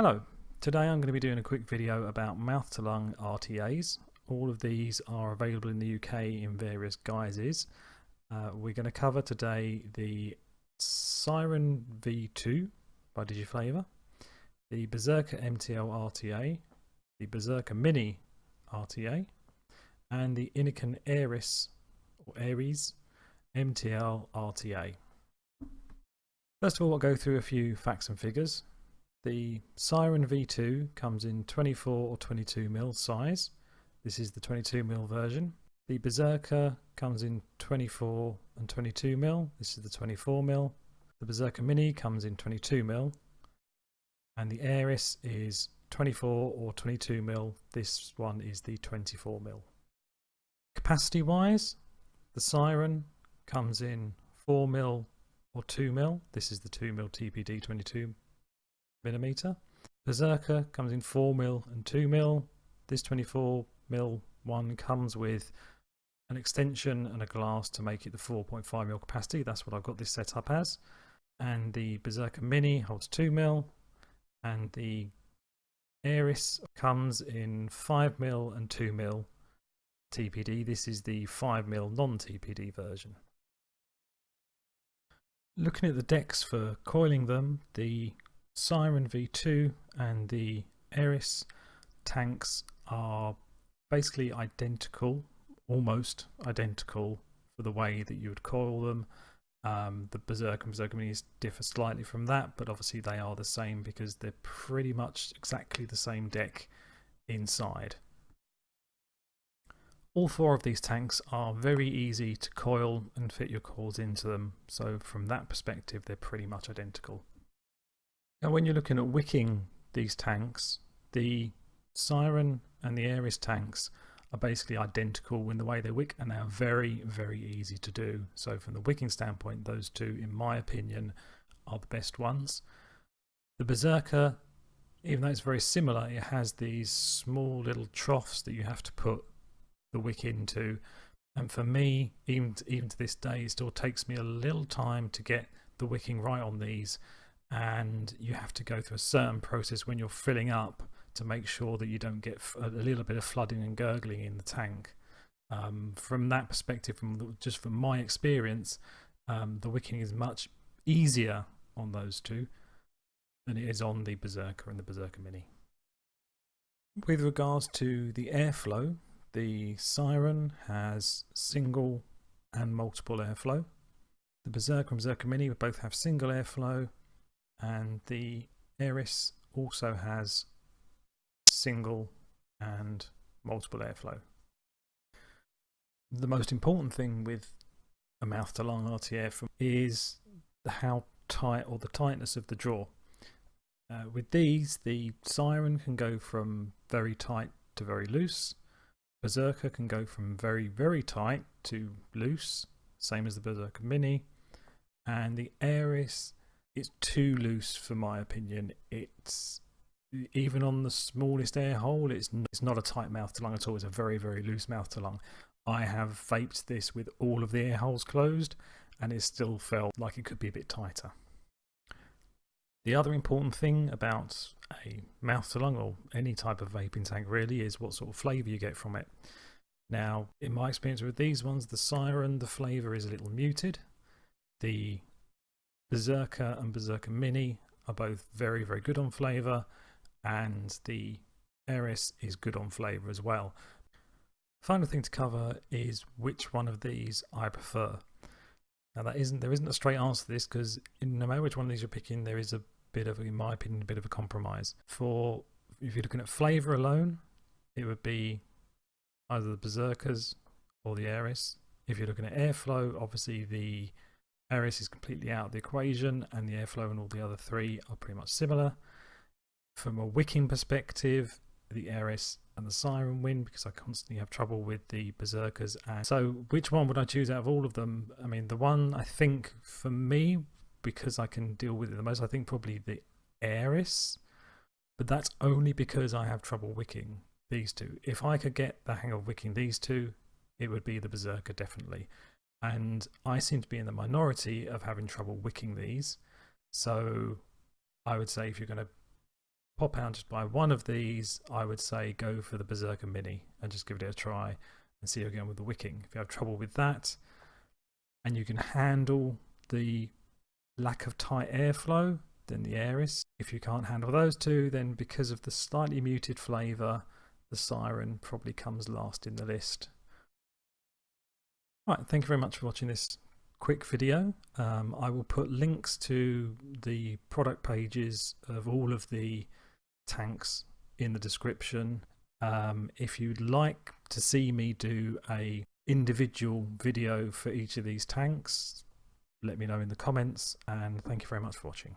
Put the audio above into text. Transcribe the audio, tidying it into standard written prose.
Hello, today I'm going to be doing a quick video about mouth-to-lung RTAs. All of these are available in the UK in various guises. We're going to cover today the Siren V2 by DigiFlavor, the Berserker MTL RTA, the Berserker Mini RTA, and the Innokin ARES MTL RTA. First of all, I'll go through a few facts and figures. The Siren V2 comes in 24 or 22mm size. This is the 22mm version. The Berserker comes in 24 and 22mm. This is the 24mm. The Berserker Mini comes in 22mm. And the ARES is 24 or 22mm. This one is the 24mm. Capacity wise, the Siren comes in 4mm or 2mm. This is the 2mm TPD 22mm. Berserker comes in 4mm and 2mm. This 24mm one comes with an extension and a glass to make it the 4.5mm capacity. That's what I've got this set up as. And the Berserker Mini holds 2mm, and the ARES comes in 5mm and 2mm TPD. This is the 5mm non-TPD version. Looking at the decks for coiling them, the Siren V2 and the ARES tanks are basically identical, almost identical for the way that you would coil them. The Berserker and Berserker Minis differ slightly from that, but obviously they are the same because they're pretty much exactly the same deck inside. All four of these tanks are very easy to coil and fit your coils into them, so from that perspective they're pretty much identical. Now when you're looking at wicking these tanks, the Siren and the ARES tanks are basically identical in the way they wick, and they are very, very easy to do. So from the wicking standpoint, those two, in my opinion, are the best ones. The Berserker, even though it's very similar, it has these small little troughs that you have to put the wick into. And for me, even to this day, it still takes me a little time to get the wicking right on these. And you have to go through a certain process when you're filling up to make sure that you don't get a little bit of flooding and gurgling in the tank. From that perspective, just from my experience, the wicking is much easier on those two than it is on the Berserker and the Berserker Mini. With regards to the airflow, the Siren has single and multiple airflow. The Berserker and Berserker Mini both have single airflow, and the ARES also has single and multiple airflow. The most important thing with a mouth-to-lung RTA is how tight, or the tightness of the draw. With these, the Siren can go from very tight to very loose. Berserker can go from very, very tight to loose, same as the Berserker Mini. And the ARES, it's too loose for my opinion. It's even on the smallest air hole, it's not a tight mouth to lung at all. It's a very, very loose mouth to lung. I have vaped this with all of the air holes closed, and it still felt like it could be a bit tighter. The other important thing about a mouth to lung, or any type of vaping tank really, is what sort of flavour you get from it. Now, in my experience with these ones, the Siren, the flavour is a little muted. The Berserker and Berserker Mini are both very, very good on flavour, and the ARES is good on flavour as well. Final thing to cover is which one of these I prefer. Now there isn't a straight answer to this, because no matter which one of these you're picking, there is a bit of, in my opinion, a bit of a compromise. If you're looking at flavour alone, it would be either the Berserkers or the ARES. If you're looking at airflow, obviously the ARES is completely out of the equation, and the airflow and all the other three are pretty much similar. From a wicking perspective, the ARES and the Siren win, because I constantly have trouble with the Berserkers. And so which one would I choose out of all of them? I mean, the one I think for me, because I can deal with it the most, I think probably the ARES, but that's only because I have trouble wicking these two. If I could get the hang of wicking these two, it would be the Berserker definitely. And I seem to be in the minority of having trouble wicking these. So I would say if you're going to pop out and just buy one of these, I would say go for the Berserker Mini and just give it a try and see again with the wicking. If you have trouble with that and you can handle the lack of tight airflow, then the ARES. If you can't handle those two, then because of the slightly muted flavour, the Siren probably comes last in the list. Right, thank you very much for watching this quick video. I will put links to the product pages of all of the tanks in the description. If you'd like to see me do a individual video for each of these tanks, let me know in the comments, and thank you very much for watching.